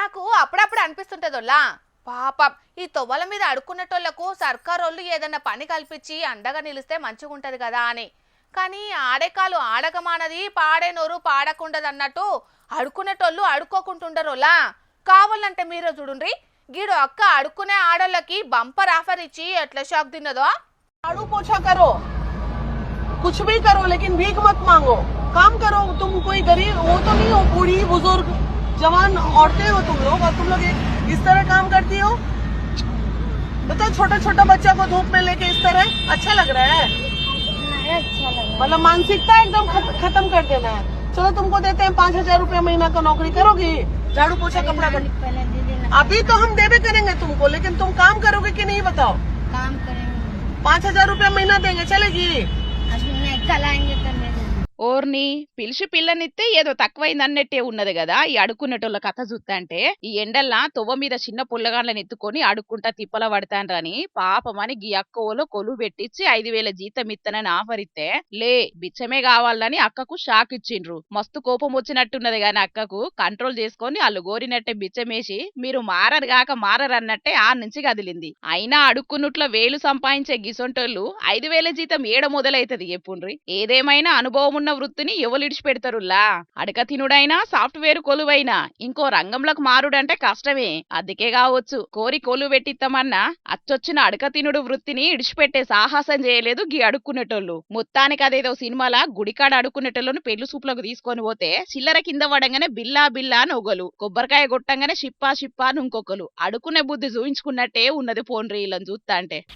నాకు అప్పుడప్పుడు అనిపిస్తుంటదోలా పాపం ఈ తొవ్వల మీద అడుక్కునేటోళ్లకు సర్కారోళ్ళు ఏదన్నా పని కల్పించి అండగా నిలిస్తే మంచిగుంటది కదా అని. కానీ ఆడేకాలు ఆడకమానది పాడేనోరు పాడకుండదు అన్నట్టు అడుక్కునేటోళ్ళు అడుక్కోకుంటుండరోలా. కావాలంటే మీరే చూడుండ్రి, గీడు అక్క అడుక్కునే ఆడోళ్ళకి బంపర్ ఆఫర్ ఇచ్చి ఎట్లా షాక్ తిన్నదో. झाड़ू पोछा करो, कुछ भी करो, लेकिन भीख मत मांगो, काम करो। तुम कोई गरीब वो तो नहीं हो, बूढ़ी बुजुर्ग जवान औरतें हो तुम लोग, और तुम लोग इस तरह काम करती हो। बताओ, छोटा छोटा बच्चा को धूप में लेके इस तरह अच्छा लग रहा है? अच्छा लगा। मतलब मानसिकता एकदम खत्म कर देना है। चलो तुमको देते हैं 5,000 रुपया महीना का, नौकरी करोगी? झाड़ू पोछा कपड़ा कर। पहले दीदी ना अभी तो हम देवे करेंगे तुमको, लेकिन तुम काम करोगे कि नहीं बताओ? काम करेंगे। 5,000 रुपया महीना देंगे, चलेगी? अभी नहीं, कल आएंगे तो ले लेंगे। ఓర్ని పిలిచి పిల్లనిస్తే ఏదో తక్కువైంది అన్నట్టే ఉన్నది కదా ఈ అడుక్కునేటోళ్ళ కథ చూస్తంటే. ఈ ఎండల్లా తొవ్వ మీద చిన్న పుల్లగాండ్లను ఎత్తుకొని అడుక్కుంటా తిప్పల పడతాండ్రని పాపమని గీ అక్కవోలో కొలువు పెట్టించి 5,000 జీతం ఇత్తనని ఆఫర్ ఇస్తే లే బిచ్చమే కావాలని అక్కకు షాక్ ఇచ్చిండ్రు. మస్తు కోపం వచ్చినట్టున్నది గాని అక్కకు కంట్రోల్ చేసుకొని వాళ్ళు గోరినట్టే బిచ్చమేసి మీరు మారరు గాక మారరు అన్నట్టే ఆ నుంచి కదిలింది. అయినా అడుక్కునుట్లో వేలు సంపాదించే గిసొంటోళ్ళు 5,000 జీతం ఏడ మొదలైతది చెప్పుండ్రి. ఏదేమైనా అనుభవం ఉన్న వృత్తిని ఎవరు ఇడిచిపెడతారులా. అడక తినుడైనా సాఫ్ట్వేర్ కొలువైనా ఇంకో రంగంలోకి మారుడంటే కష్టమే. అందుకే కావచ్చు కోరి కొలువు పెట్టిస్తామన్నా అచ్చొచ్చిన అడక తినుడు వృత్తిని ఇడిచిపెట్టే సాహసం చేయలేదు గీ అడుక్కునేటోళ్ళు. మొత్తానికి అదేదో సినిమాల గుడికాడ అడుక్కునేటోళ్ళను పెళ్లి సూపులకు తీసుకొని పోతే చిల్లర కింద పడంగానే బిల్లా బిల్లా అని ఒకలు, కొబ్బరికాయ కొట్టంగానే షిప్పా షిప్పా అని ఇంకొకలు. అడుకునే బుద్ధి చూయించుకున్నట్టే ఉన్నది పోన్రీ వీళ్ళని చూస్తా అంటే.